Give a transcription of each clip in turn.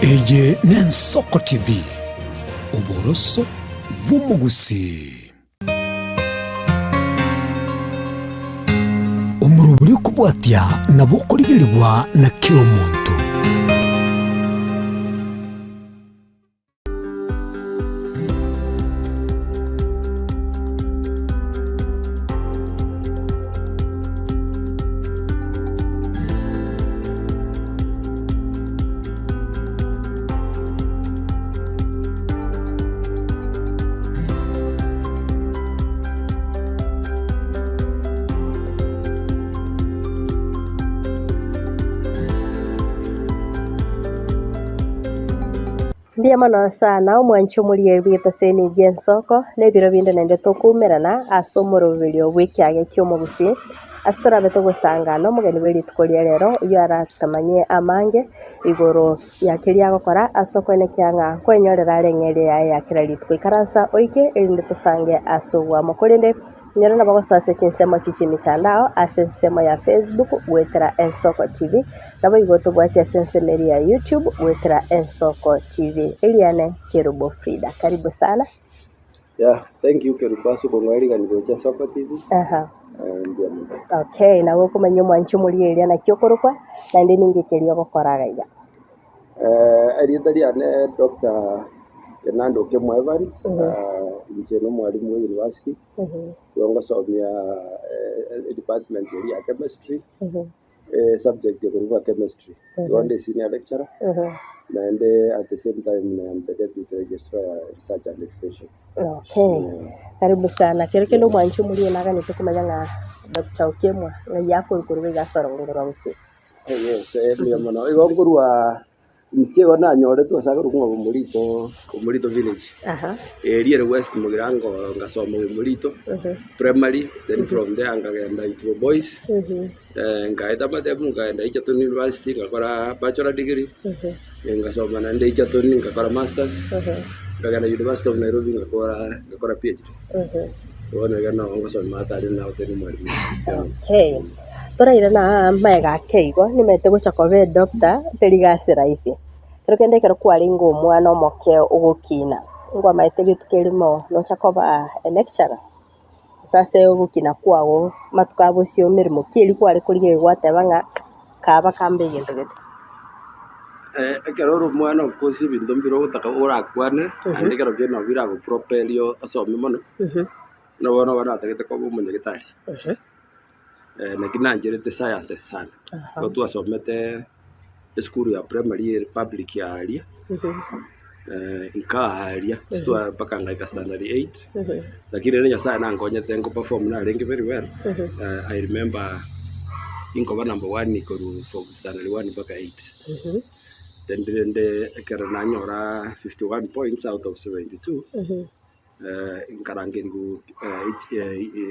Eye n'Ensoko TV uboroso bw'umugusi umuruburi kubwatya nabo kurigirirwa na kiro muntu. Ndiamana sana omwancho muri ebita seni Ensoko nebiro binde nende tokumerana asomoro bilio wiki age kyomugusi astora beto gusangana mugeni weli tukolia rero iyo aratamanye amange igoro yakiria gukora asoko ne kyanga kwenyorera rengere ya kirali twikaransa oike elinde tusange asogwa mukolende nyero na bagosase kinsemo chichi mitandao asensemo ya Facebook wetera Ensoko TV nabo igoto bwati asensemo ya YouTube wetera Ensoko TV. Eliane Kerubo Frida, karibu sana. Yeah, thank you Kerubasu kongwali kanibwecha Ensoko TV. Okay, na woko manyo mwancho muri Eliana kyokorokwa na ndi ningekerio gokoraga iga. Arietari ane Dr. Fernando Kemo Evans, njeno mwalimu wa university. Yonga somia department ya chemistry. Subject ya chemistry. Yonde senior lecturer. And at the same time I am the deputy registrar research and extension. Okay. Karibu sana. Kerekelo mwancho muri naga nitukumanya na Dr. Kemo yako kuruwe gasarongora wose. Yes, mwana. Igongurwa Mchego na nyore tu asaka rukunga Umurito village. Area west mugirango ngasoma Umurito. Primary, then from there ngagenda Ituo boys. Ngaenda mademu ngaenda Egerton University ngakora bachelor degree. Ngasoma na Egerton ngakora masters. Ngagenda University of Nairobi ngakora PhD. Wona gana ngasoma matari na hoteli mwalimu. Okay. Tora irana mega keigo nimete gucakobe doctor terigasira isi turukende kero kwari ngo mwana omoke ugukina ngwa maite gitukerimo no cakoba lecturer sase ugukina kwago matukabo cio mirimo kiri kwari kurige gwatebanga kaba kambe gintu gete ekero mwana of course bintu mbiro gutaka urakwane ande kero geno bira go propelio asome mono no bona bana ategete ko bumunye gitari na njirite science sana ko tu asomete school ya primary public ya aria inka aria sto paka ngaika standard 8 lakini nenya sana ngonyete ngo perform na lengi very well. I remember inko number 1 ko from standard 1 paka 8 then ekera na nyora 51 points out of 72 inkarangeri go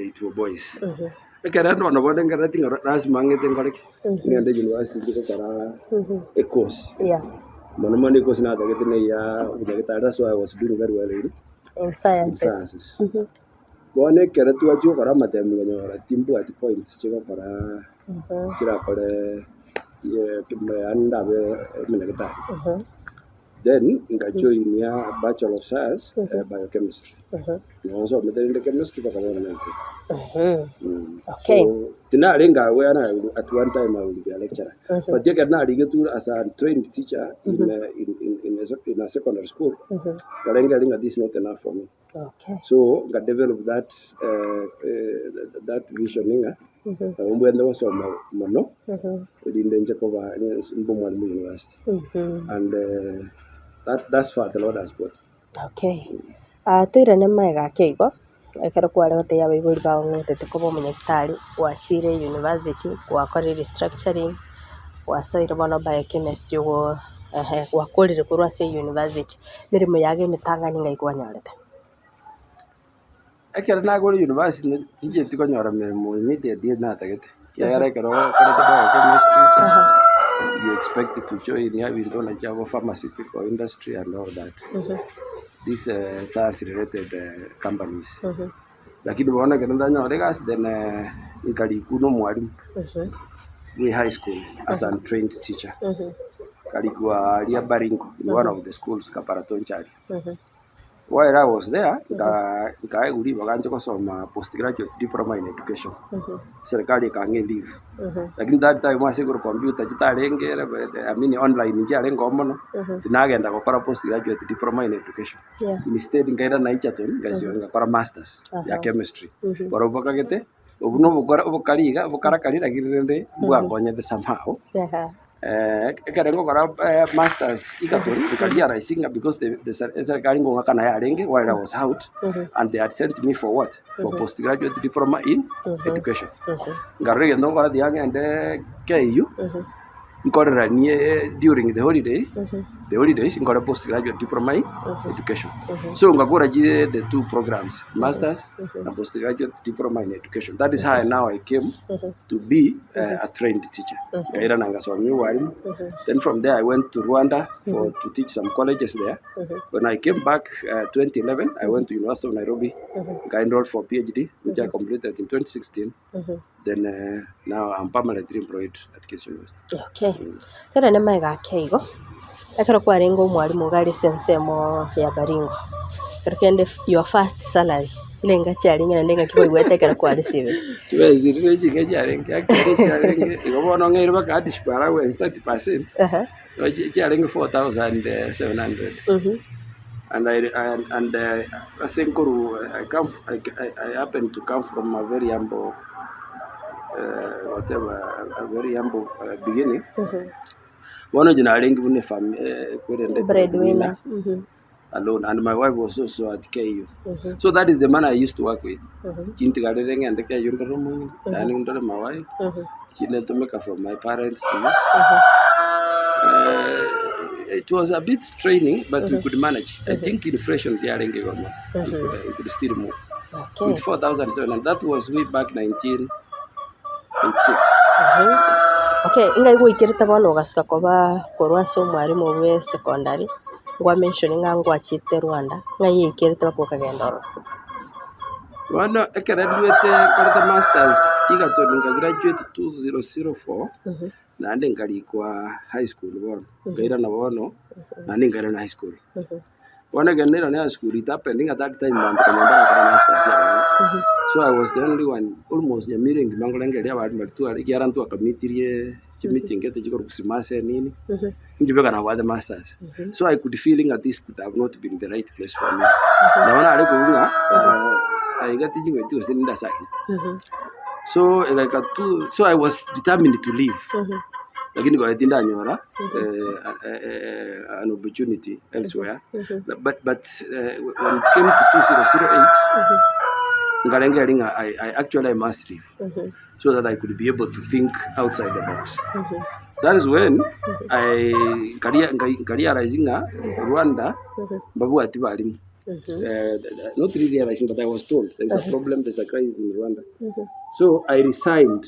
Ituo boys. Ekera ndo na boden ngara tinga rasma ngete ngorek ni ande university ko kara a course mono mani course na dagete ne ya ujageta so I was doing very well in sciences. Bone kera tu ajo kara matem ngora timbu at points chiga kara kira kore ye kimbe anda be menegeta then ngajoin ya bachelor of science biochemistry so meten chemistry baka okay. So, Tinaringa where at one time I will be a lecturer. But you can as a trained teacher in a secondary school. Karenga this is not enough for me. Okay. So I developed that visioning. When there was some mono in the Jacoba in University. And that's far the Lord has brought. Okay. Tuirane mega keigo ekero kware gote ya Bible ba ngote tukobo munyetari wa Chire University wa kore restructuring wa soil bono biochemistry wo wa kore kurwa se university mirimo yage mitangani ngaigwa nyorete ekero na gore university tinje tikonyora mirimo immediate na tagete kiara ekero kore biochemistry you expect to join ya window na java pharmaceutical industry and all that. These science related companies. Lakini bona kenda nyore gas then nikali kuno mwalimu we high school as a trained teacher. kalikuwa lia Baringo in one of the schools Kaparaton Chari. While I was there, nikaeguri baganje kusoma postgraduate diploma in education. Serikali ikange leave. Lakini that time wasiguru computer jitarengere online njare ngomono. Tinagenda gukora postgraduate diploma in education. Instead ngaira na Egerton ngakora masters ya chemistry. Barobakagete ubuno bukariga bukarakarira girende bwangonyete somehow. Ekarengo kora masters Egerton ikarealizing because the serikali ngonga kana yarenge while I was out and they had sent me for what? For postgraduate diploma in education. Ngarege ndongora diage and KU nkorera nie during the holidays ngora postgraduate diploma in education. So ngakora the two programs, masters and postgraduate diploma in education. That is how now I came to be a trained teacher. Ngaira nangasomye walimu. Then from there I went to Rwanda to teach some colleges there. When I came back 2011, I went to University of Nairobi. I enrolled for PhD, which I completed in 2016. Then now I'm permanently employed at Case University. Okay. Kera nema ga keigo. Ekero kwarengo mwalimu gari sensemo ya Baringo. Kero kende your first salary. Ile ngacyari nyina ndenga kigwetekera kwa receive. Twezi rwezi ngacyarenge akacyarenge igobono ngere bakadishpara we 30%. Cyarenge 4,700. And I happen to come from a very humble beginning. One of the family breadwinner alone, and my wife was also at KU. So that is the man I used to work with. Chintigareng and the KU and under my wife. She let to make for my parents to use. It was a bit straining, but we could manage. I think inflation we could still move. With 4,700. That was way back 1986. Okay, inga igwikirite bono gasika koba korwa so mwarimu we secondary ngwa mentioning ngwa chite Rwanda ngai ikirite bakokagenda Wana graduate kwa masters Egerton graduate 2004 na ande ngari kwa high school bono ngaira na bono na ngara na high school wana ganera na high school it happened at that time and kwa masters so I was the only one almost ya meeting mangolengere abantu batu ari yarantu akamitirie meeting gete chiko kusimase nini njibeka na the masters so I could feeling that this could have not been the right place for me na wana ari kuunga I got thinking it was in the side. So I was determined to leave. Lakini kwa tinda nyora an opportunity elsewhere. But when it came to 2008, I actually must leave so that I could be able to think outside the box. That is when I career rising Rwanda babu atibalimu. Not really realizing, but I was told there's a problem, there's a crisis in Rwanda. So I resigned.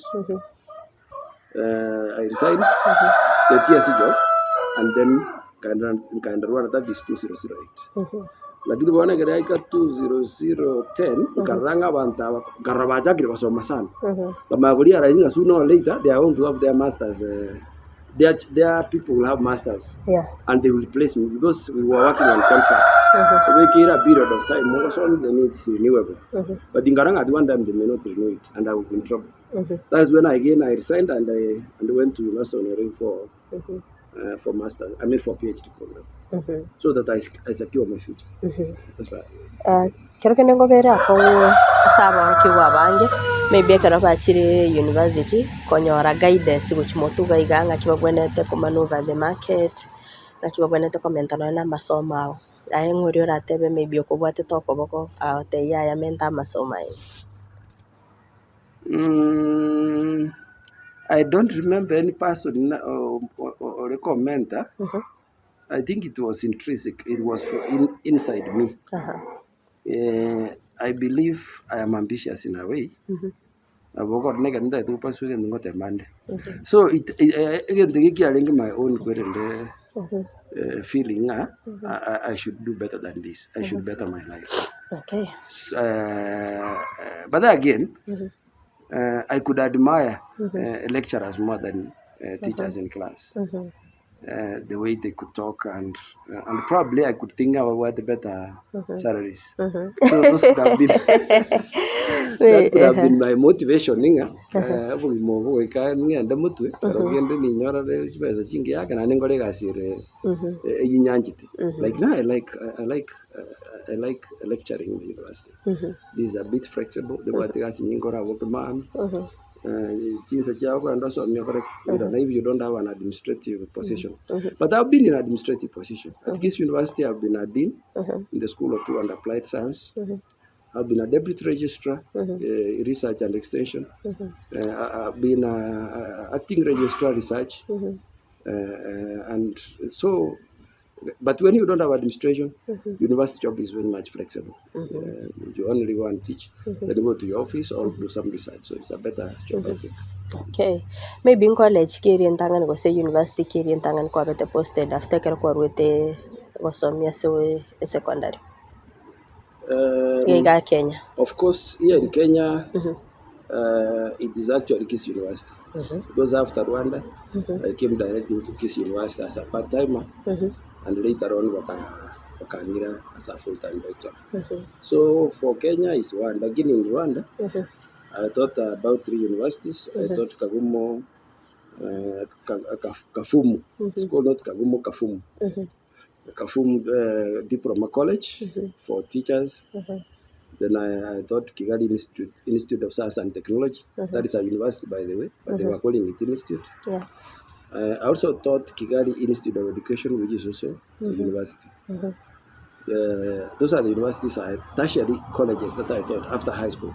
I resigned 30 years ago, and then kind of Rwanda. That is 2008. Lakini bwana garaika 2010 karanga banta garabaja kile basoma sana. Kama kulia rising sooner or later they are going to have their masters. Their people will have masters, and they will replace me because we were working on contract. We care a period of time. Most of the needs renewable, but in Garang at one time they may not renew it, and I will be in trouble. That's when I resigned and I went to University for masters. I mean for PhD program, so that I secure my future. That's right. Kero kene ngobere ako saba kiwa bange maybe kero bachire university konyora guidance guchimotu gaiganga kibagwenete ko maneuver the market na kibagwenete ko mentano na masomo ao aye ngori oratebe maybe okobwate tokoboko te ya menta masomo ai. I don't remember any person or a commenter. I think it was intrinsic. It was inside me. I believe I am ambitious in a way. So again, my own feeling. I should do better than this. I should better my life. Okay. But again, I could admire lecturers more than teachers in class. the way they could talk, and probably I could think about better salaries. So those could have been that could have been my motivation. Ninga, mo ka ninga nda mutwe, pero gende ni nyora de pesa chingi yake na ningore gasire yinyanjite. Like now, I like lecturing in the university. This is a bit flexible. The way I see ngora work man. If you don't have an administrative position. But I've been in administrative position. At KISS University, I've been a dean in the School of Pure and Applied Science. I've been a deputy registrar, research and extension. I've been acting registrar research. And so, but when you don't have administration, university job is very much flexible. You only go and teach, then you go to your office or do some research. So it's a better job, I think. Okay. Maybe in college, kiri ntangan go say university kiri ntangan kwa bete posted after kero kwa ruete wasomia sewe secondary. Giga Kenya. Of course, here in Kenya, it is actually KISS University. Because after Rwanda, I came directly to KISS University as a part-timer. And later on, Wakanira as a full-time doctor. So for Kenya is one. Again in Rwanda, I taught about 3 universities. I taught Kagumo, Kafumu. It's called not Kagumo, Kafumu. Kafumu Diploma College for teachers. Then I taught Kigali Institute of Science and Technology. That is a university, by the way, but they were calling it institute. I also taught Kigali Institute of Education, which is also a university. Those are the universities, tertiary colleges that I taught after high school.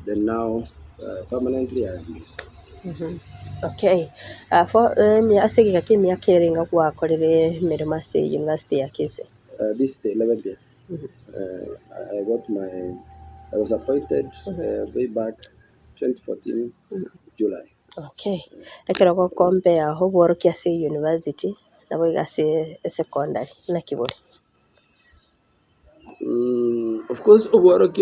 Then now, permanently, I am. Okay. For me, I say that I caring of work or the Mermasi University at KISS. This is the 11th year. I was appointed way back 2014 July. Okay. I can go compare how work ya say university na we say secondary na kibori. Of course, work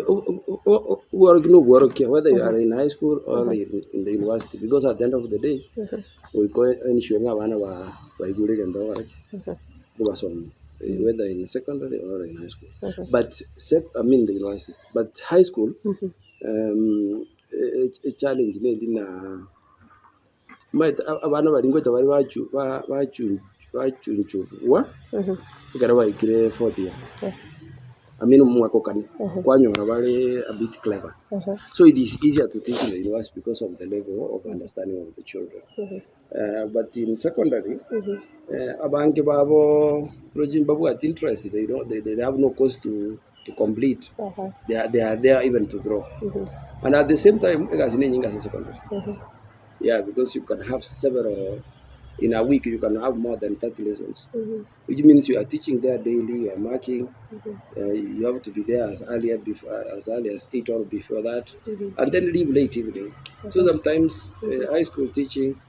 whether you are in high school or in the university, because at the end of the day, we go ensuring abana ba igure gendo work. Whether in secondary or in high school. But the university. But high school, a challenge in might abana bari ngweta bari bachunchwa gara baikire 4th year. Mwaka kane kwanyora bari a bit clever. So it is easier to teach in the university because of the level of understanding of the children. But in secondary, abanke babo project babu at interest. They have no course to complete. They are there even to grow. And at the same time, as a secondary. Yeah, because you can have several in a week. You can have more than 30 lessons, which means you are teaching there daily. You are marking. You have to be there as early as 8 hours before that, and then leave late evening. So sometimes high school teaching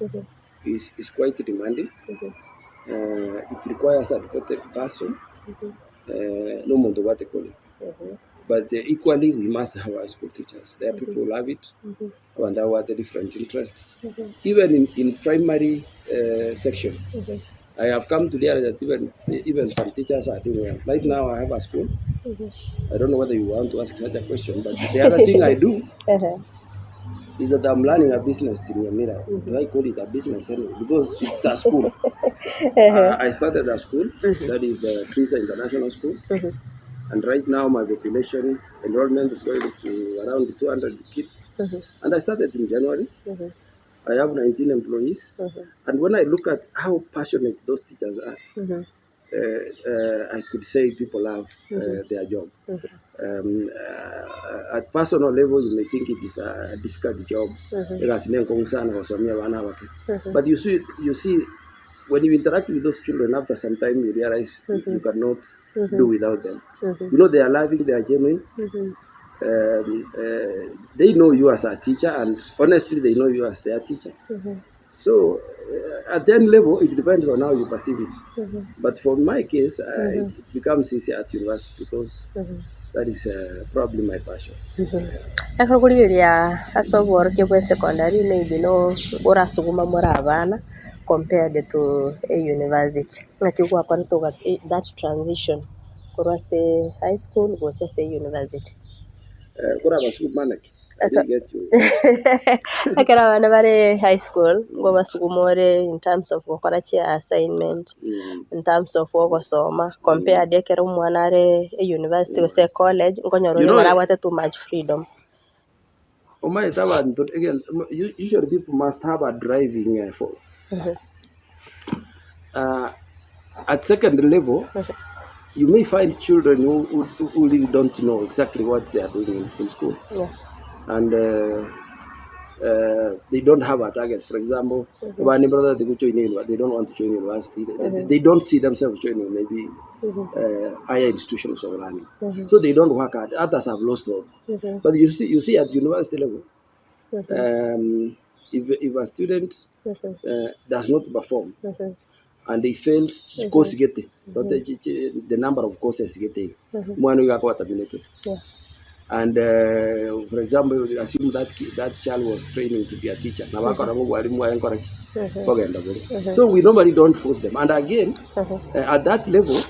is quite demanding. It requires a devoted person. No matter what they call it. But equally, we must have high school teachers. There are people who love it, and there are the different interests. Even in primary section, I have come to realize that even some teachers are doing well. Right now, I have a school. I don't know whether you want to ask such a question, but the other thing I do is that I'm learning a business in Nyamira. Do I call it a business anyway? Because it's a school. I started a school, that is Krisa International School. And right now my population enrollment is going to around 200 kids. And I started in January. I have 19 employees. And when I look at how passionate those teachers are, I could say people love their job. At personal level, you may think it is a difficult job. But you see, when you interact with those children, after some time you realize you cannot do without them. They are loving, they are genuine. They know you as a teacher, and honestly, they know you as their teacher. So, at that level, it depends on how you perceive it. But for my case, it becomes easier at university because that is probably my passion. Akakuliria asobora kebwe secondary maybe no ora suguma mora abana compared to a university. Ngakigwa kwaruto that transition kurwa say high school go to say university. Kura basuku manaki. I didn't get you. Akara wana bare high school go basuku more in terms of gukora assignment, in terms of gusoma compared ekera umwana are a university go say college ngonyoro barabate too much freedom. Again, usually people must have a driving force. At secondary level, you may find children who really don't know exactly what they are doing in school. Yeah. And they don't have a target. For example, one brother they don't want to join university. They don't see themselves joining maybe higher institutions of learning. So they don't work hard. Others have lost hope. But you see at university level, if a student does not perform and he fails course getting, the number of courses getting, yeah. And for example, assume that child was training to be a teacher. So we normally don't force them. And again, at that level,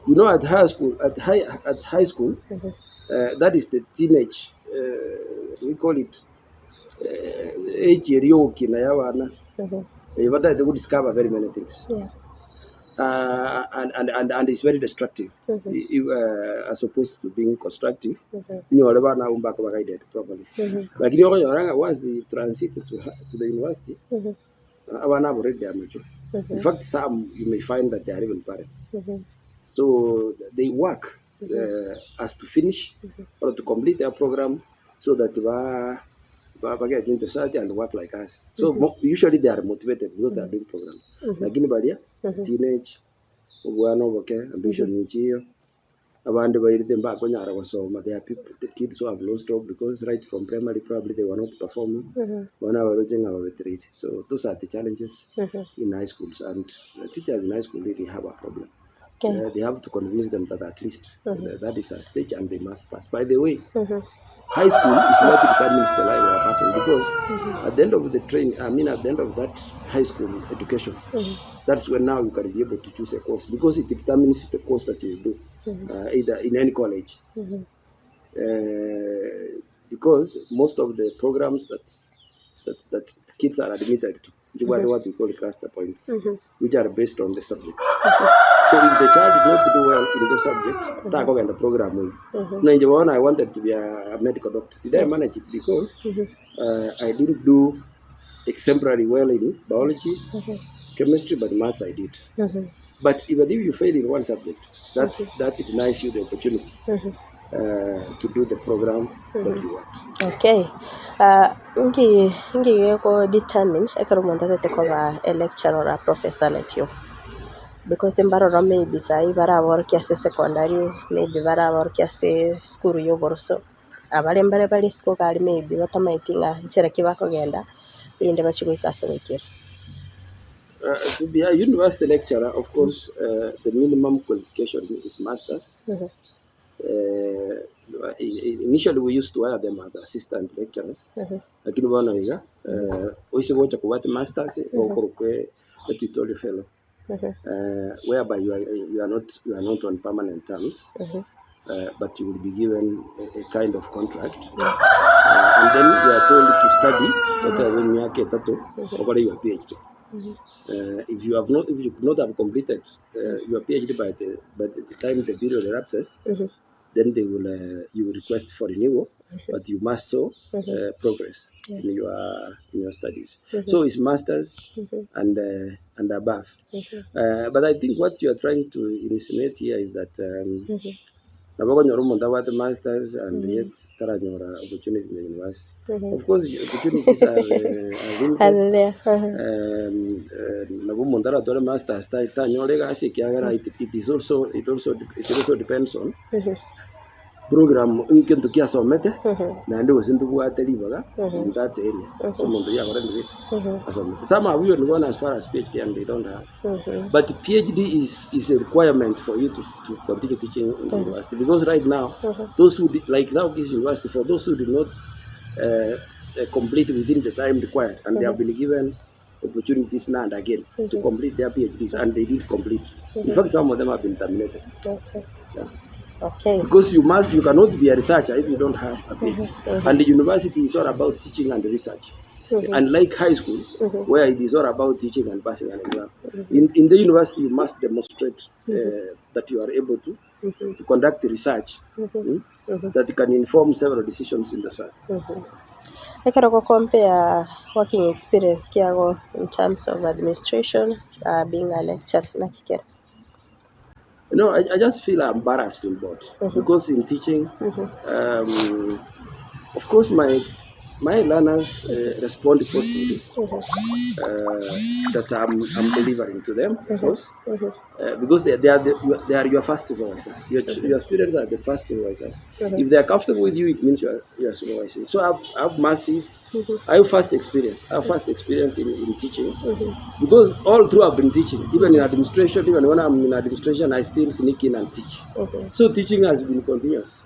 you know, at high school, that is the teenage. We call it age yoke na yawana. They would discover very many things. Yeah. And it's very destructive as opposed to being constructive. You know, now guided properly. Like once they transit to the university, in fact, some you may find that they are even parents. So they work as to finish or to complete their program so that they get into society and work like us. So usually they are motivated because they are doing programs. Like anybody, teenage, ambition nichiyo. Abandi bayiride mbako nyara basoma. There are people, the kids who have lost hope because right from primary probably they were not performing. So those are the challenges in high schools, and teachers in high school really have a problem. Okay. They have to convince them that at least that is a stage and they must pass. By the way, high school is not determines the life of a person because at the end of the at the end of that high school education, that's when now you can be able to choose a course because it determines the course that you do, either in any college. Because most of the programs that kids are admitted to, what we call cluster points, which are based on the subject. So if the child did not do well in the subject, I go in the program. I wanted to be a medical doctor. Did I manage it? Because I didn't do exemplary well in biology, chemistry, but maths I did. But even if you fail in one subject, that denies you the opportunity to do the program that you want. Okay. Ngi ko determine ekarumonda tete ko a lecturer or a professor like you. Because in Barora maybe say Barabor Kiase secondary, maybe Barabor Kiase school yo borso. Abalembare bali school card maybe what am I thinking Cheraki Bakogenda in the Bachu Castle. To be a university lecturer, of course, the minimum qualification is masters. Initially, we used to hire them as assistant lecturers. Lakini bwana higa, oisi wocha kuwate masters or a tutorial fellow, whereby you are not on permanent terms, but you will be given a kind of contract, and then you are told to study when you are over your PhD. If you could not have completed your PhD by the time the period elapses, then you will request for renewal, but you must show progress in your studies. So it's masters and above. But I think what you are trying to insinuate here is that the masters and yet opportunity in the university. Of course, opportunities are limited. Masters it also depends on program in that area. Some are even gone as far as PhD and they don't have. But PhD is a requirement for you to continue teaching in the university, because right now those who like now this university, for those who do not complete within the time required, and they have been given opportunities now and again to complete their PhDs, and they did complete. In fact, some of them have been terminated. Okay. Yeah. Okay. Because you cannot be a researcher if you don't have a PhD. And the university is all about teaching and research. Unlike high school, where it is all about teaching and passing an exam. In the university, you must demonstrate that you are able to conduct research that can inform several decisions in the research. I can compare working experience kiago in terms of administration, being a lecturer. You know, I just feel embarrassed in both because in teaching, of course, my learners respond positively that I'm delivering to them, of course, because they are your first supervisors. Your students are the first supervisors. If they are comfortable with you, it means you are supervising. So I have massive. I have first experience. In teaching because all through I've been teaching, even in administration. Even when I'm in administration, I still sneak in and teach. So teaching has been continuous.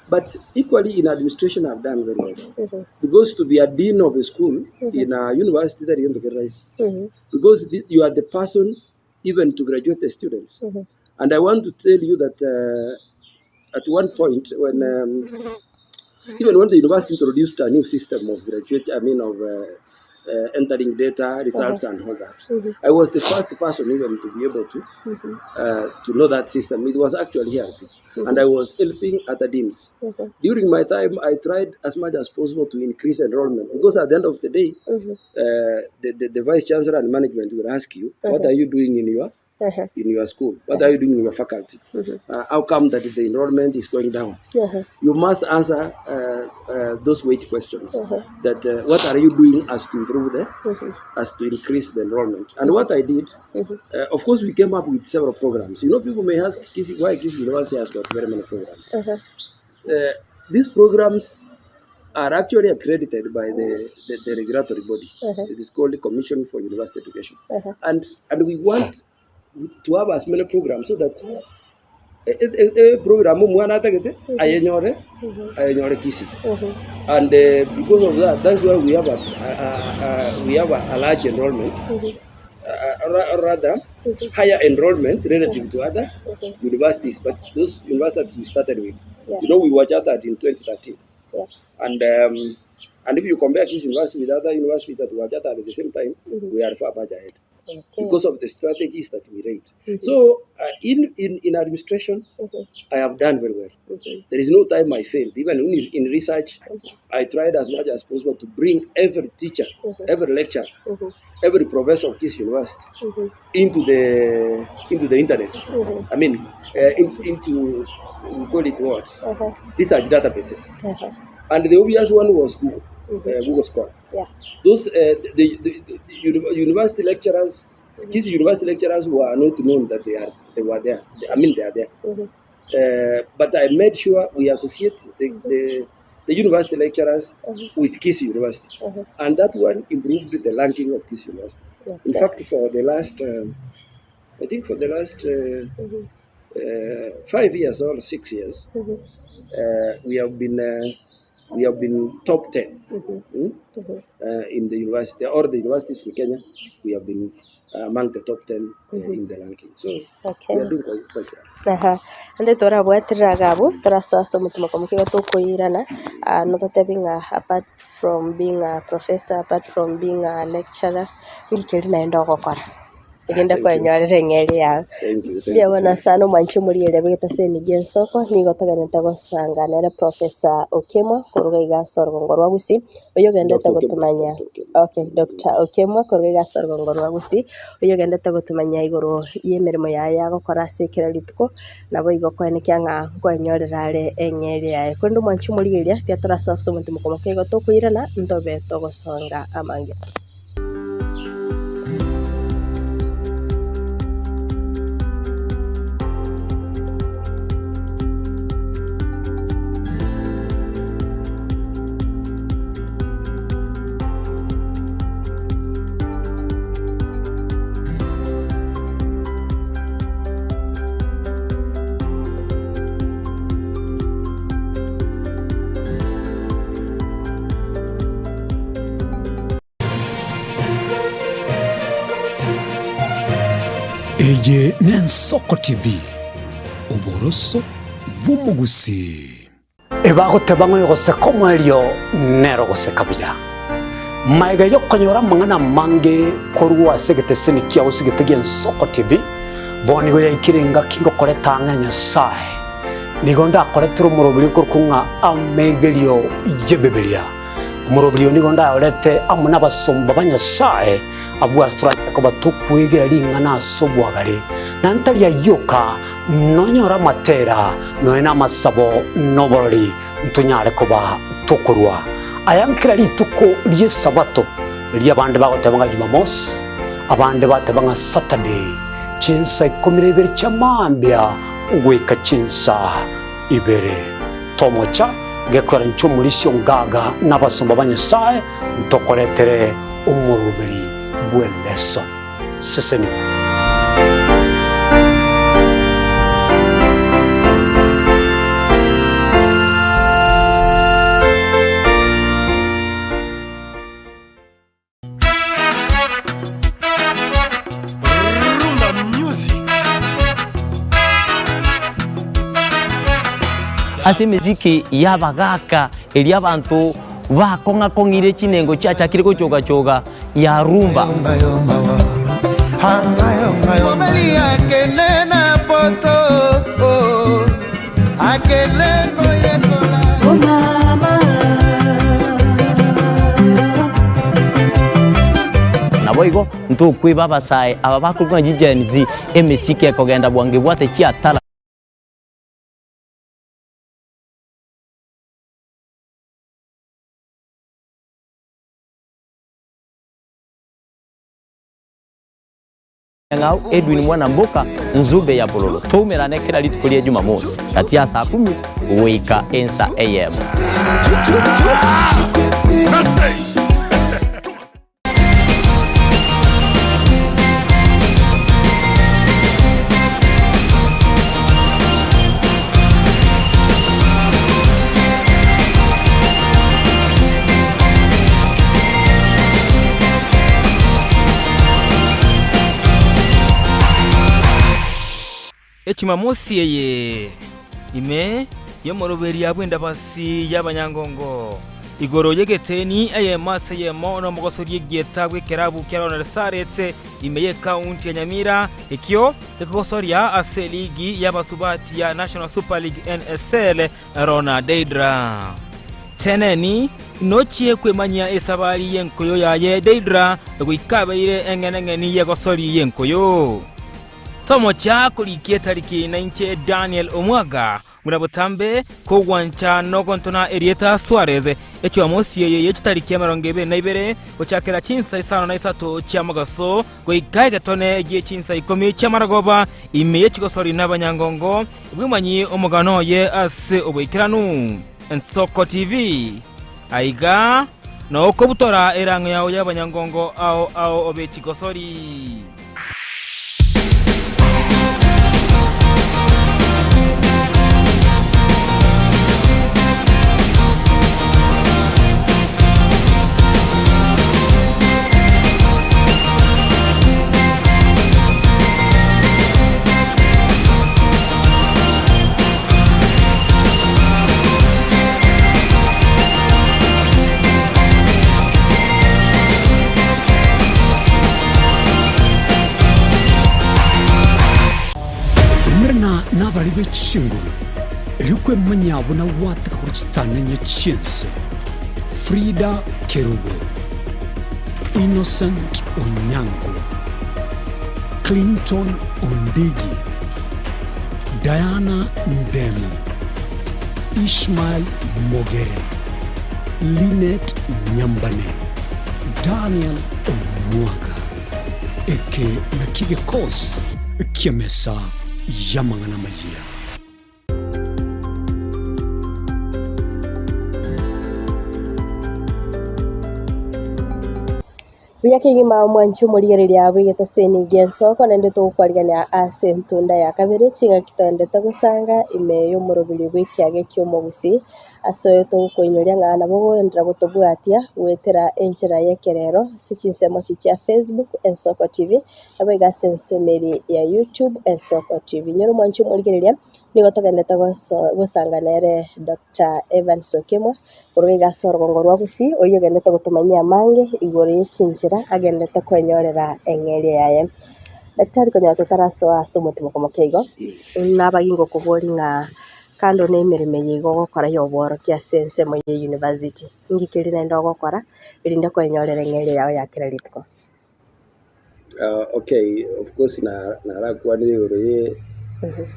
But equally in administration, I've done very well because to be a dean of a school in a university, that you don't get rice because you are the person even to graduate the students. And I want to tell you that at one point when even when the university introduced a new system of entering data, results, and all that, I was the first person even to be able to know that system. It was actually here, and I was helping other deans. During my time, I tried as much as possible to increase enrollment because at the end of the day, the vice chancellor and management will ask you, what are you doing in your school? What are you doing in your faculty? How come that the enrollment is going down? You must answer those weight questions. That what are you doing as to improve as to increase the enrollment? And what I did, of course, we came up with several programs. You know, people may ask, why Kisii University has got very many programs? These programs are actually accredited by the regulatory body. It is called the Commission for University Education. And we want to have as many programs so that a program ayenyore Kisii. And because of that, that's why we have a large enrollment, or rather higher enrollment relative to other universities. But those universities we started with, you know, we were chartered in 2013, and if you compare this university with other universities that were chartered at the same time, we are far much ahead. Because of the strategies that we rate. So in administration, I have done very well. There is no time I failed. Even in research, I tried as much as possible to bring every teacher, every lecturer, every professor of this university into the internet. I mean, into we call it what? Research databases. And the obvious one was Google Scholar. Those the university lecturers, Kisii university lecturers were not known that they were there. I mean, they are there. But I made sure we associate the university lecturers with Kisii University, and that one improved the ranking of Kisii University. In fact, for the last, I think for the last 5 years or 6 years, we have been top 10 in the university, or the universities in Kenya. We have been among the top 10 in the ranking. So we are doing quite well. And tora bwatirira gabo tora so mutumo komukiga tukuirana no tatebing apart from being a professor, apart from being a lecturer, ngikiri naenda gukora igenda kwenyorera ng'eri yawe ndiabona sana mwanchi muriere bigita seni gensoko nigo toganete gosanganira Professor Okemwa kuruga igasorgo ngorwa Gusii uyo gendete gutumanya Dr. Okemwa kuruga igasorgo ngorwa Gusii uyo gendete gutumanya iguru yemerimo ya gukora sekera lituko nabo igokwane kyanga kwenyorera re eng'eri yawe kundu mwanchi muriere tiatora soso mutumo komukiga tukuirana ndobe togosonga amange. Eye n'Ensoko TV oboroso bw'umugusi ebagoteba ngo yogoseka omwelio nero goseka buya maiga yokonyora mang'ana mange korwa segeteseni kiago sigetegia Ensoko TV bonigo yaikirenga kingo koreta ng'anya sae nigo ndakoretera omorobiri korukunga amegerio yebeberia omorobiri nigo ndaorete amo n'abasomba banyasae abwastura ko batukwegera ringana asobwagare nantaria yoka nonyora matera noena masabo noborori ntunyare koba tokorwa ayankira rituko rye sabato rya bande bagotebanga Jumamos abande batebanga Saturday chinsa ikomirebere chamambia ugweka chinsa ibere tomocha gekora nchumulisyo ngaga n'abasomba banyasae ntokoretere umurubiri bweleso seseni ase miziki yabagaka eri abantu bakonga kongire chinengo chacha kiriko choga choga ya rumba naboigo ntukwi babasae aba bakulwa jijenzi emiziki ekogenda bwange bwate chiatala ngau Edwin mwana mboka nzube ya bololo tumerane kila litukolie Jumamosi kati ya saa 10 wika ensa AM. Jumamosi yeye ime yomoroberi yabwenda basi y'abanyangongo igoro yegeteni aye mase ye mono mogosori yegeta gwekerabu kerona resaretse imeye county ya Nyamira ekyo ekosoria ase ligi y'abasubati ya National Super League NSL Rona Deidra teneni nochie kwemanya esabali yenkoyo yaye Deidra gwikabeire engenengeni yegosori yenkoyo tomo cha kulikie tariki 9 Daniel Omwaga munabotambe ko wancha nogontona Erieta Suarez Jumamosi yeye tariki ya 22 ochakera chinsa 53 cha magaso gwikaga tone giye chinsa 10 cha maragoba imeye chigosori n'abanyangongo bwimanyi omugano ye ase obwikiranu Ensoko TV aiga no kobutora erango yawo y'abanyangongo ao obechigosori. Nabaribe chinguru erikwe manyabo na wataka kuchitana nye chiense Frida Kerubo, Innocent Onyango, Clinton Ondigi, Diana Ndemo, Ishmael Mogere, Linet Nyambane, Daniel Omwaga, eke nakige kos kiamesa yamangana majia. Buya kigima mwanchu murigereria bwigete seni gensoko nende tukwarigania ase ntunda ya kabiri chinga kitendete gusanga ime y'omurubiri bw'ikiage ky'omugusi aso tugukoinyoria ng'ana bogoendera gotobwatia gwetera enchera y'ekerero sichinsemo chichia Facebook Ensoko TV nabo igase ensemeri ya YouTube Ensoko TV nyoro mwanchu murigereria nigo togendete gusanganere Dr. Evans Okemwa uruge gasorgongo rwagusi oyo gendete gutumanyia mange igoro y'echinchira agendete kwenyorera eng'eri yaye daktari konya tutaraso asomotimo komokeigo nabagingo kubori ng'a kando ne emirimo yigo gokora yoboro kia sense mo ye university ngikiri nenda gokora irinde kwenyorera eng'eri yawe ya credit ko Okay, of course narakwanire igoro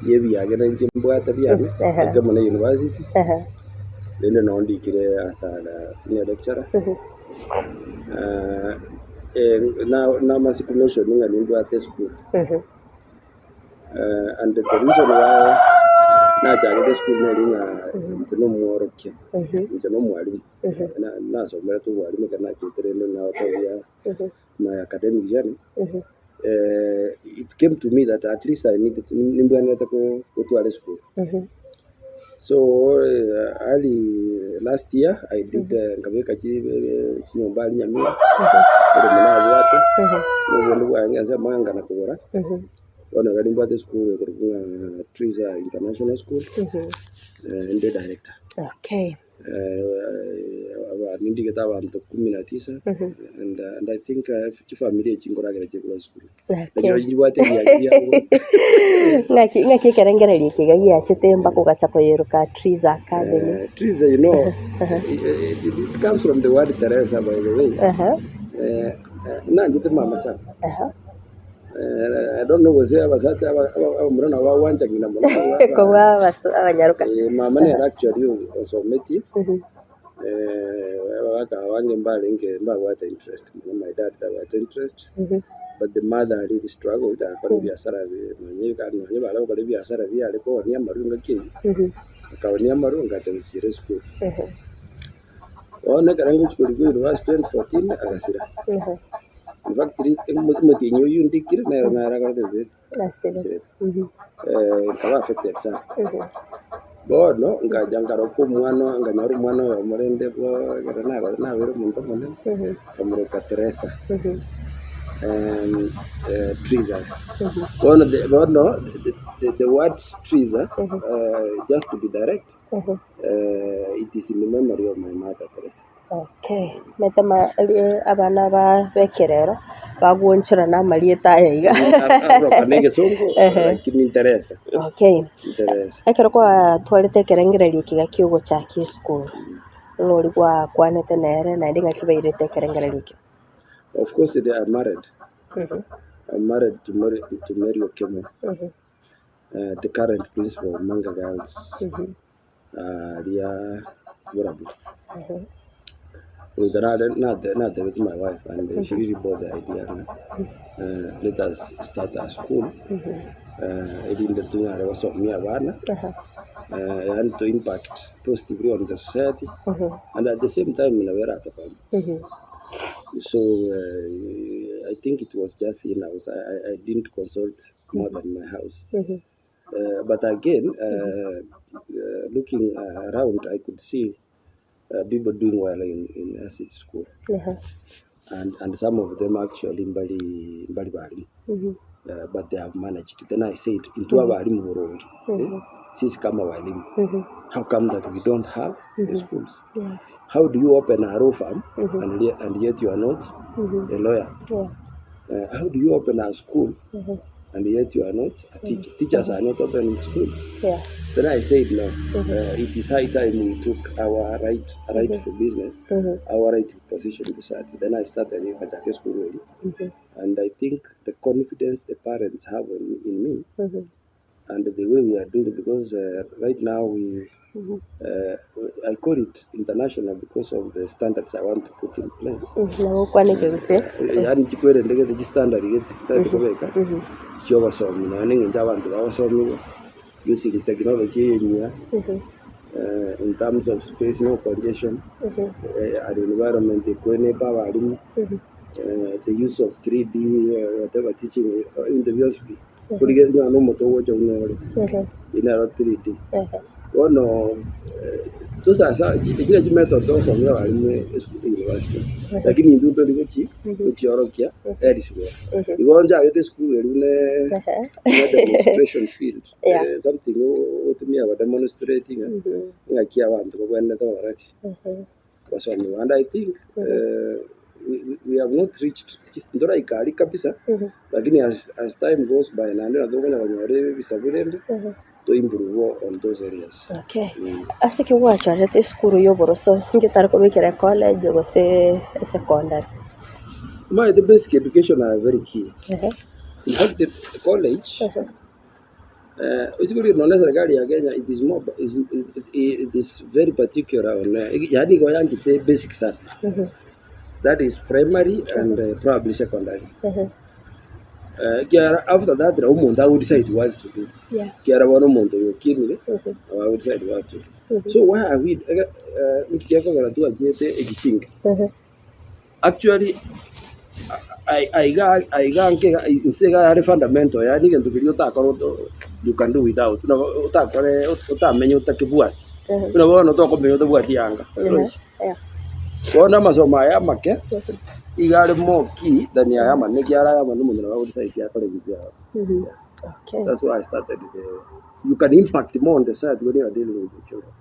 yebiage na njimbwata byane kama na university nende nondikire as a senior lecturer na matriculation ninga nimbwate school and the reason why na chagete school nelinga ntino mworoke ntino mwalimu na somera tu mwalimu kana kitrendo na otobia my academic journey it came to me that at least I needed to nimbwana to go to school. So early last year I did ngabeka chinyomba nyamira mwana watu ngo wangaza manga na kubora wana galimba the school kwa Triza International School and the director. Okay. Nindiketa abantu 19 and I think family chingoragera chekula school. Najua njibwate ngaki kerengereria kigagia chitemba kugachapo yeruka Triza Academy. Triza, you know, it comes from the word Teresa, by the way. Nanjite mama sana. I don't know was abasata abamurana wawanja ngina mwana kwa abanyaruka mama ne actually also meti waka wange mbale nge mbawata interest my dad had interest but the mother really struggled akora biashara manye kana nye bala akora biashara bya ariko ni amarunga ki akaoni amarunga cyane school ona karangu chukuri ku university 2014 agasira in fact mutinyo yundikire na ragadede asire kaba affected sana bono ngajangaro ko mwana nganyaru mwana wa murende bo na wero muntu munene kamuruka Teresa Triza bono the word Triza just to be direct it is in the memory of my mother Teresa. Okay, metama abana ba bekerero bagwonchira na marieta yiga kanege songo kini Teresa. Okay, Teresa ekero kwa twalete kerengereria kiga kiugo cha ki school ngori kwa kwanete nere na ndinga kibairete kerengereria ki. Of course they are married. I'm married to Mary Okemo, the current principal of Manga Girls, Ria Burabu. With not with my wife, and she really bought the idea. Let us start a school. In the Tunga was of Miavana, and to impact positively on the society, and at the same time in a very So I think it was just in-house. I didn't consult more than my house. But again, looking around, I could see people doing well in acid school. And some of them actually in Bali. But they have managed. Then I said, into our world, how come that we don't have the schools? How do you open a law firm and yet you are not a lawyer? How do you open a school and yet you are not a teacher? Teachers are not opening schools. Then I said, no, it is high time we took our right for business, our right position in society. Then I started in Kachake School, and I think the confidence the parents have in me, and the way we are doing, because right now I call it international because of the standards I want to put in place. Using technology in terms of space, no congestion, and environment, the use of 3D, whatever teaching in the USB. Kulige nya no moto wo jongore. Ina 3D. Ono those are the method those of your university. Lakini nduto ligochi kuchiorokia elsewhere. Igonja get school erune demonstration field. Something otumia wa demonstrating ngakia abantu kwenda tawarachi. And I think we have not reached ndora ikali kabisa, lakini as time goes by na ndio ndoka nyore bisabirende to improve on those areas. Okay. Asiki wacha rete skuru yoboroso ngitara kubikira college go se secondary. The basic education are very key. In fact, the college it's good no serikali ya Kenya, it is more it is very particular on yani go yanti the basic sana. That is primary and probably secondary. After that, the woman would decide what to do. I would decide what to do. So why are we actually I got fundamental. I need to be you can do without. Kuona masomo ya make igale more key than ya mane kiara ya manu mundu wa side ya kale bibia. Okay. That's why I started you can impact more on the side when you are dealing with the children.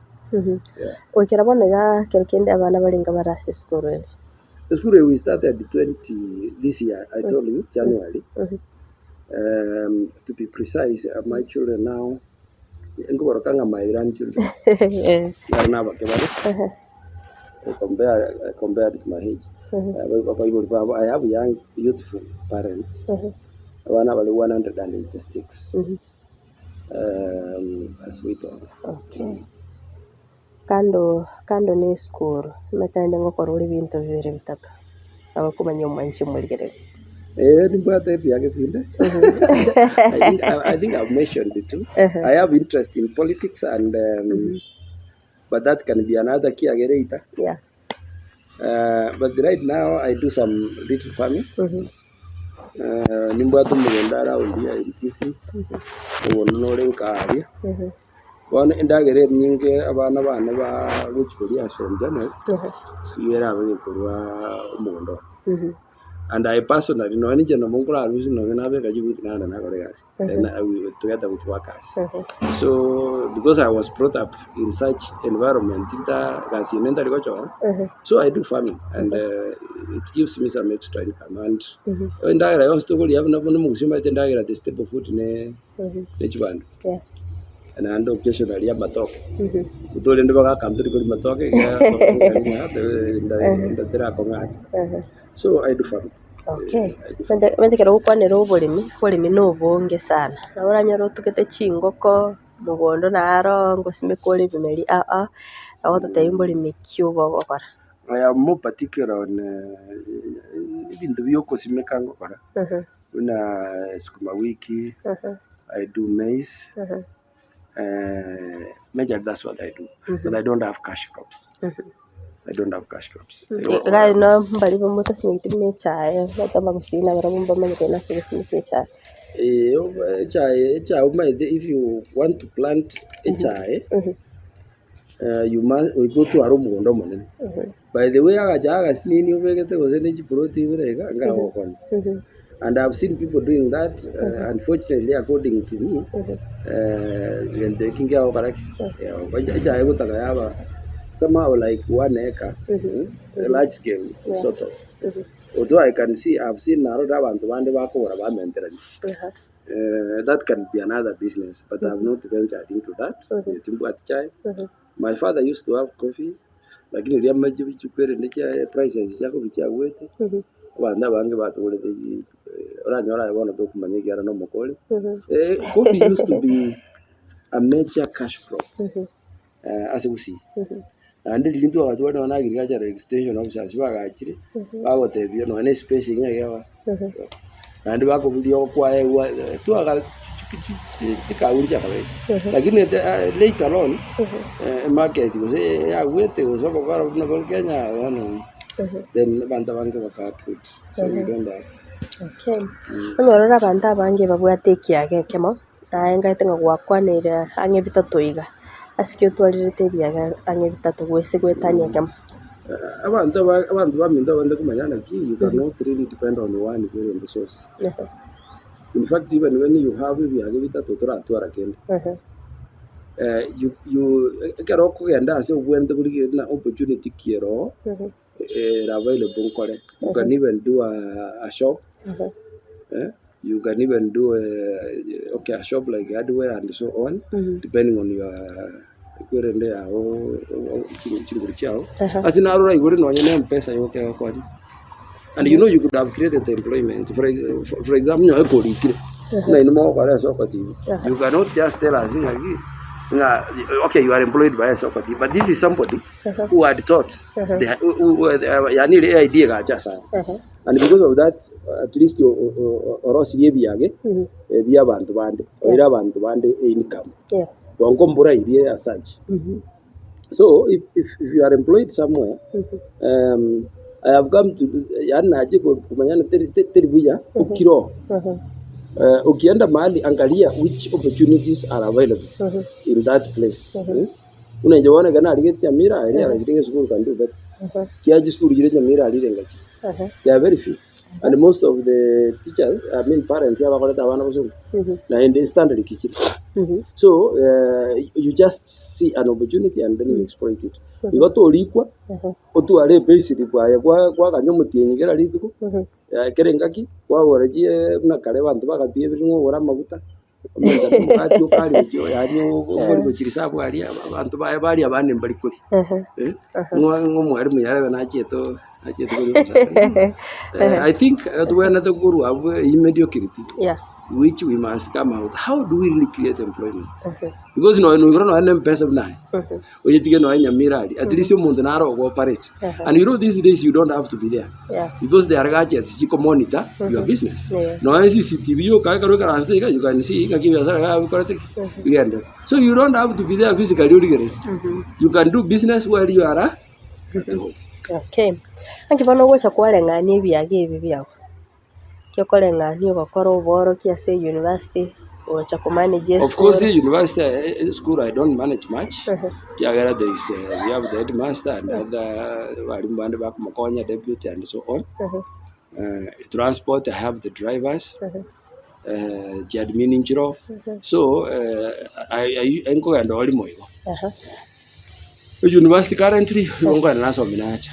Okera bonaga kerkende abana balinga barasi school. The school we started this year, I told you, January. To be precise, my children now my grandchildren. Compared to my age. I have young, youthful parents. I have 186 as we talk. Okay. Kando ni school, metende ngokora uri bintu bibiri bitatu. Abakumanya umwanchi muligere. I think I've mentioned it too. I have interest in politics and but that can be another key later. Yeah. But right now I do some little farming. Nimbatu mugenda around here in Kisii. Wonore nkari. One indagere nyinge abana bana ba guchuri from January. Yera abekurwa umugondo. And I personally know any general mongora reason no na be kajibuti na koreas. And I will together with workers. So because I was brought up in such environment, so I do farming and it gives me some extra income. And I also have no the staple food in Chiband. Yeah. And occasionally matoke. So I do farming. Okay. Mende kero ukwanira uburimi n'ubunge sana. Uranyaro tukete chingoko mugondo naro ngosimekole bimeli aho tutayimburimi cyubo gukora. I am more particular on ibintu byoko simeka ngokora. Una sukuma wiki. I do maize. Major that's what I do. But I don't have cash crops. I don't have cash crops. Right now, mbali bomuta simiti mechaye, natamba kusina barabumba manje na simiti chai. If you want to plant a chai, we go to Arumondo Monen. By the way, I seen you make it was energy protein, and I've seen people doing that. Unfortunately, according to me, when they can get over somehow like 1 acre, a large scale, sort of. Although I can see, I've seen that can be another business, but I've not ventured into that. My father used to have coffee, like in the prices, coffee used to be a major cash crop, as we see. And the into our agriculture extension officers were actually our any spacing and we are going to acquire to later on, a market was a wait, was over Kenya. then abantu bange baka-uproot. So we don't have. Okay. Onyorora abantu abange babwate ekiaga ekemo naye ngaite ng'a gwakwanĩire ang'e bitatu iga asike otwarirete ebiaga ang'e bitatu gwese gwetania ekemo. Abantu baminto bande kumanyana ki you cannot really depend on one very resource. In fact, even when you have ebiaga bitatu toratwara kende. You kero kugenda ase obwente buri na opportunity kiero available kore. You can even do a shop. You can even do a shop like hardware and so on, depending on your equipment or chinguri chao. As in our iguri no nyene mpesa yoke kwani. And you know you could have created employment. For example, you have kodi kire. Na inmo kwara sokoti. You cannot just tell us okay, you are employed by a sokoti, but this is somebody who had thought yani idea ga chasa. And because of that, at least orosi yebiage bia bantu bande oira bantu bande income. Wangombora idea as such. So if you are employed somewhere, I have come to yana jiko kumanyana teribuya ukiro. Ukienda mahali angalia which opportunities are available in that place. Unajeona kana aligeti amira area aligeti school can do better. Kiaji school jirete amira alirengachi. There are very few. And most of the teachers, I mean parents, have got one person. Now in the standard kitchen. So you just see an opportunity and then you exploit it. You got to likwa, otu ale basically kwa kanyomuti nyigera lituko. Kerengaki kwa warajie na kale bantu bakapie biringo ora maguta. Ati ukali cyo yanyo ngo chirisa bwari abantu bari abane mbali kuri. Ngo mwarimu yarabe nacheto I think another guru of mediocrity, which we must come out. How do we really create employment? Because no one person now. We get no miradi. At least you want to operate. And you know these days you don't have to be there. Because they are gadgets. You can monitor your business. No CCTV you can see. So you don't have to be there physically. You can do business where you are at home. Okay. Angibona gwocha kwareng'ania ebiaga ebi biago kyo koreng'ania ogokora oboro kiase university ocha kumanage of course the university school I don't manage much kiagera there is we have the headmaster and other bari mbande bakumakonya deputy and so on. Transport I have the drivers admin injiro so I enko and all moyo university currently ngo nasoma nacha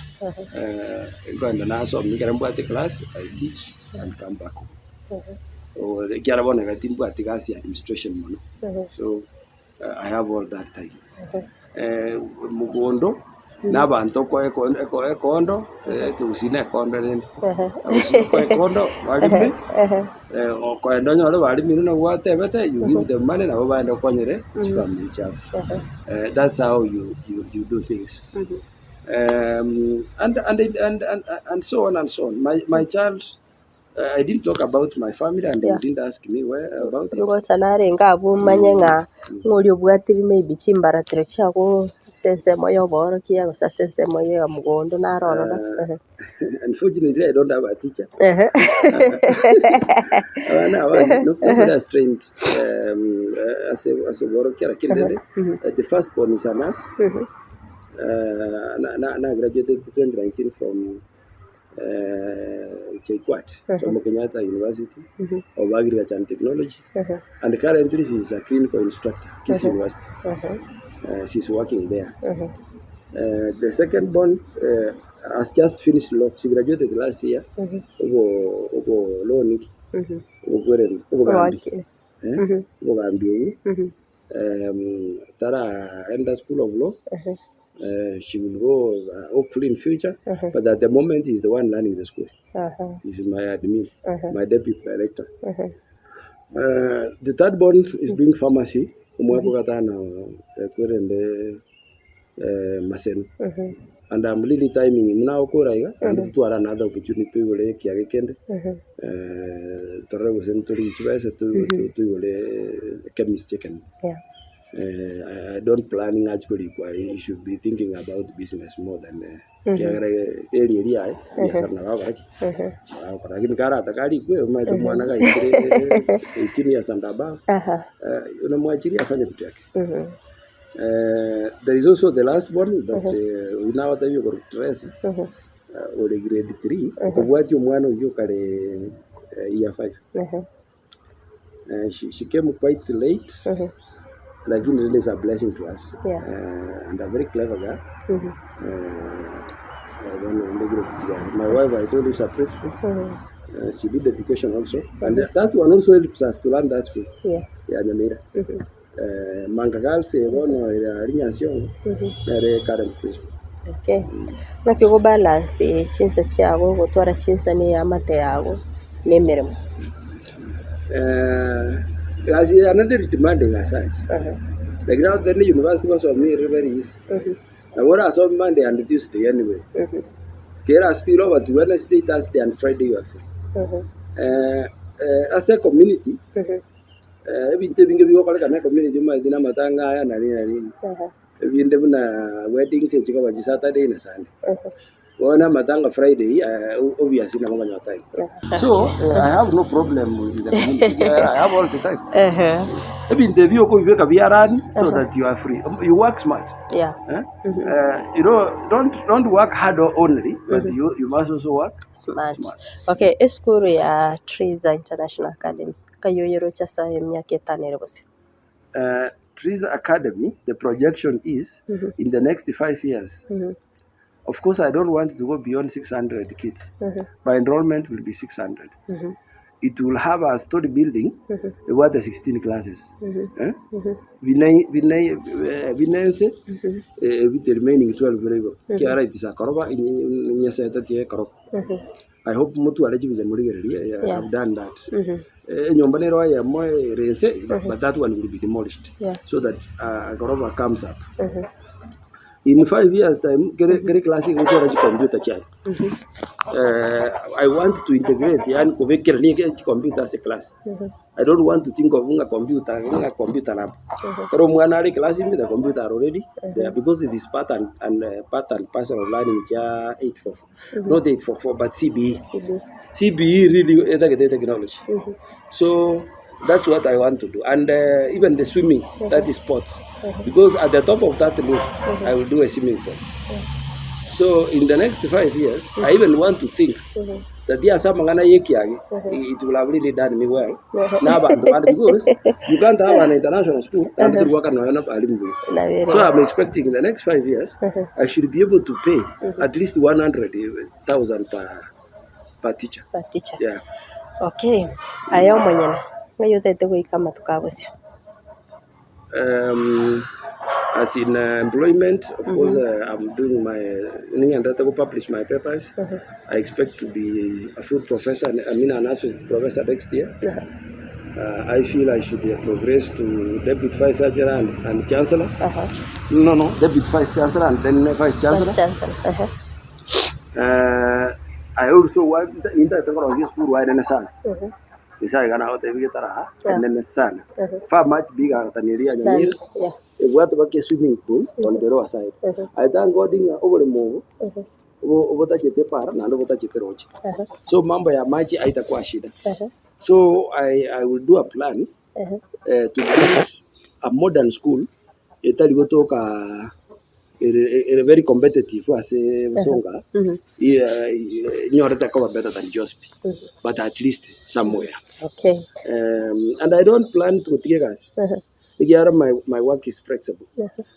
ngo nasoma ngirambo at class I teach and come back or kiarabona gatimbo at class administration mono so I have all that time mugondo n'abantu ko ekondo kusina ekondo nene ko ekondo barime ko endonyo le barime no watebete you give them money na babanda konyere family chap that's how you do things and so on and so on. My child I didn't talk about my family and they didn't ask me where about it. Ngo sanare ngabu manyanga ngoli obwatiri maybe chimbaratiro chako sense moyo boro kia gosa sense moyo mugondo na rono. Unfortunately I don't have a teacher. Nobody is trained as a boro kia kindere. The first born is a nurse. Na graduated 2019 from JKUAT, from Kenyatta University of Agriculture and Technology, and currently she is a clinical instructor, KISS University. She's working there. The second born has just finished law. She graduated last year. Tara enda School of Law. She will go hopefully in future, but at the moment he's the one running the school. He's my admin, my deputy director. The third born is doing pharmacy. And I'm really timing him now. And to another opportunity to go to chemist chicken. I don't planning actually you should be thinking about business more than kiagara area biashara na baba lakini kara atakali kwe umaita mwana ga 18 years and above unamwachilia afanye vitu yake. There is also the last one that we now at you got stress or grade 3 kubwati umwana uyu kare year 5. She came quite late. Lakini it is a blessing to us. And a very clever girl. My wife, I told you, is a principal. She did education also. And that one also helps us to learn that school. Nyamira. Manga girls, one Rinyasyon, current principal. Okay. Nakyo balance chinsa chyago gutwara chinsa ni amate yago nemeremo. As another demanding as such. Like now, the university was of me very easy. I was on Monday and Tuesday anyway. Kera spill over to Wednesday, Thursday, and Friday. You are free. As a community, we taking a local community. My dinner matanga and we never weddings in Chicago Saturday and Sunday. One matanga Friday, obviously, no more time. So I have no problem with the community. I have all the time. Maybe interview ko iweka biarani so that you are free. You work smart. You know, don't work hard only, but you must also work smart. Okay, school ya Triza International Academy. Kayoyero cha sa myaka 5 rwose. Triza Academy, the projection is in the next 5 years. Of course, I don't want to go beyond 600 kids. My enrollment will be 600. It will have a story building about the 16 classes. Vinense with the remaining 12 level. Kiara it is a koroba in Yaseta Korok. I hope Mutu Alaji I have done that. Nyombanero I am more race, but that one will be demolished so that Koroba comes up. In 5 years' time, very classic computer child. I want to integrate and computer as a class. I don't want to think of a computer lab. One class in the computer already there because it is part and parcel of learning 844. Not 844, but CBE. CBE really technology. So that's what I want to do. And even the swimming, that is sports. Because at the top of that roof, I will do a swimming pool. So in the next 5 years, I even want to think that there are some it will have really done me well. Because you can't have an international school and work on. So I'm expecting in the next 5 years, I should be able to pay at least 100,000 per teacher. Per teacher. Yeah. Okay. Ayo mwenyene. Ngayo tete kuikama tukabusyo. As in employment, of course, I'm doing to publish my papers. I expect to be a full professor, an associate professor next year. I feel I should progress to deputy vice chancellor and chancellor. No, deputy vice chancellor and then vice chancellor. I also want the school wide and a son. Isa gana hote bigitara and then sana far much bigger than area Nyamira. What about a swimming pool on the road side? I thank God in over the move over the chete para and over the chete roach. So mambo ya maji haitakuwa shida. So I will do a plan to build a modern school. Itali gotoka very competitive as a songa. Nyoreta cover better than Josby, but at least somewhere. Okay. And I don't plan to take us. My work is flexible.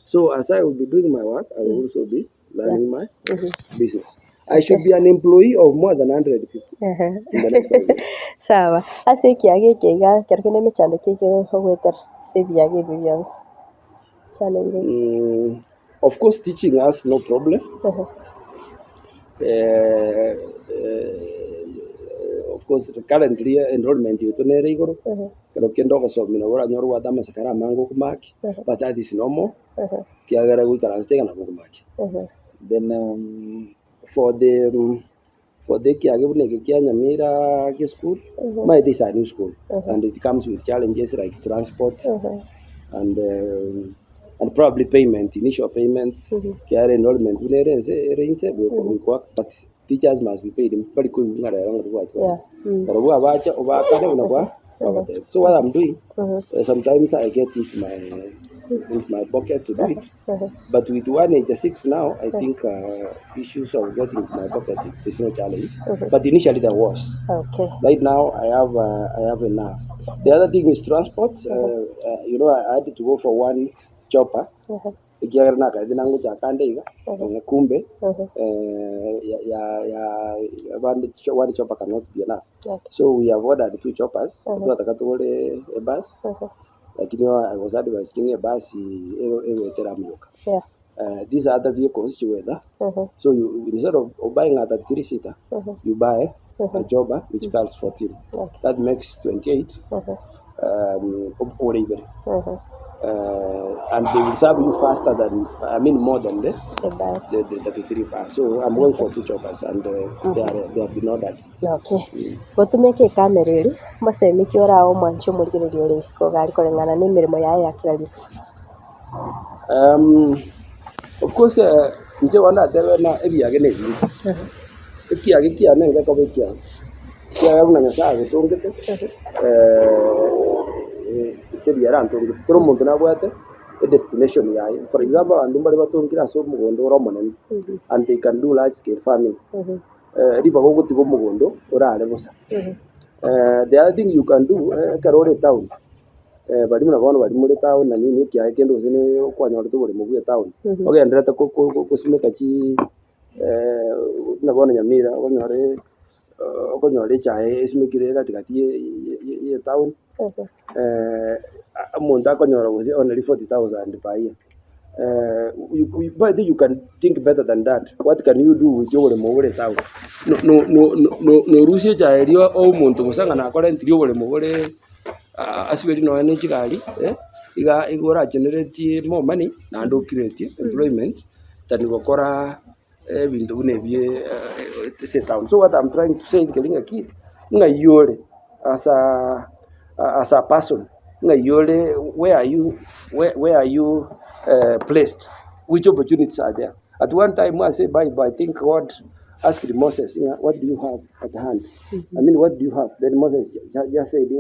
So as I will be doing my work, I will also be learning my business. I should be an employee of more than 100 people. In the next 5 years. Sawa. Ase kiage kiga kerkene me chande kike howeter se biage billions. Challenging. Of course, teaching us no problem. Of course, currently enrollment you don't know. Pero kendo ko so minawara nyoru wada masakara mango kumaki, but that is normal. Kiagara we karastega na kumaki. Then for the kiage kia Nyamira school, my is a new school, and it comes with challenges like transport. and probably initial payments, care enrollment, but teachers must be paid. So what I'm doing, sometimes I get into my pocket to do it, but with 186 now, I think issues of getting into my pocket is no challenge. But initially there was. Okay. Right now I have enough. The other thing is transport. I had to go for one chopper. Kumbe one chopper cannot be enough. So we have ordered 2 choppers. A bus. Like I was advising a bus. These are other vehicles so you, instead of buying at a 3-seater, you buy a jobber which costs 14. That makes 28 or even. And they will serve you faster than, more than the 33 bus. So I'm going for 2 choppers and they have been ordered. Okay. Gotumeke kamereri masemiki orao mwancho murigiriro risko gari korengana n'imirimo yayo yakirarito. Of course, nje wana tebena ebyage ne bintu. Ekiage kianenge ko bekia. Kia una nyasaye tongete. Tebyara ntongete. Toro muntu nabwate a destination yayo. For example, andu bali batongira so mugondo romonene and they can do large scale farming. Riba go gutigo mugondo orale bosa. The other thing you can do karore town. Bari muna bana bari muri town na nini kya kendo zine kwanya to bari mu town ogendera ta ko simeka chi na bana nyamira okonyore chae simekire katikati ye town monta konyora gozi only 40,000 per year. But you can think better than that. What can you do with your mobile town? No Russia chae rio o muntu gusanga na akora ntiri bole mobile asibiri no ene chigari igora generate more money and create employment than gukora bintu bunebye set down. So what I'm trying to say ngelinga ki ngayore as a person ngayore where are you placed, which opportunities are there. At one time I say I think God asked Moses, what do you have at hand? What do you have? Then Moses just said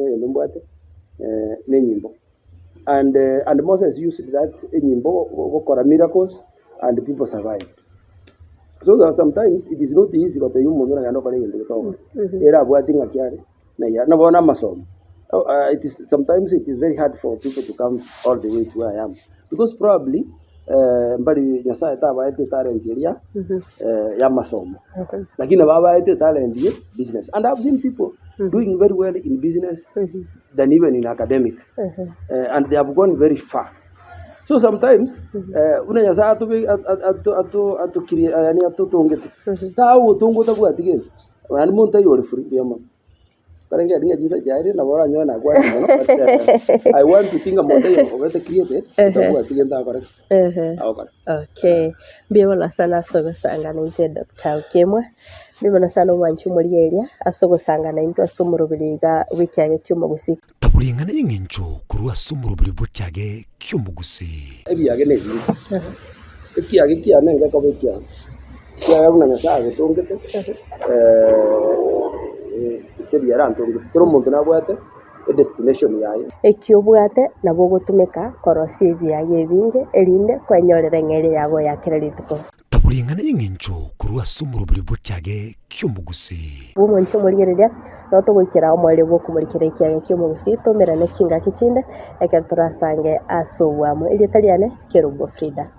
and Moses used that for miracles and people survived. So that sometimes it is not easy but you sometimes it is very hard for people to come all the way to where I am because probably mbali nyasaye tabaete talent area ya masomo lakini babaete talent ya business, and I've seen people doing very well in business than even in academic and they have gone very far. So sometimes una nyasaye atu kiri yani atu tongete tawo tongota bwatige wan monta yori free yama. I want to think about it created. Okay. Mbona sana sogo sanga na inte Dr. Ukemwa. Mbona sana wanchu muri area asogo sanga na into asumurubiriga wiki yage cyumugusi. Taburingana y'ingencho kurwa asumurubiri bw'cyage cyumugusi. Ebiyage ne bintu. Ekiyage kiyanenge ko bekya. Kya una nyasaye tongete. A destination yayo ekiobwate nabo gutumika korosia ebiage ebinge erinde kwenyorera ng'ere yabo yakirarituko taburingana y'ingencho kurwa asumurubiri bw'cyage cyumugusi. Umuntu murigereria no tugwikira omwere bwo kumurikira ikiage cyumugusi tomera na kinga kicinde ekera turasange asobwamo iri taliane Kerubo Frida.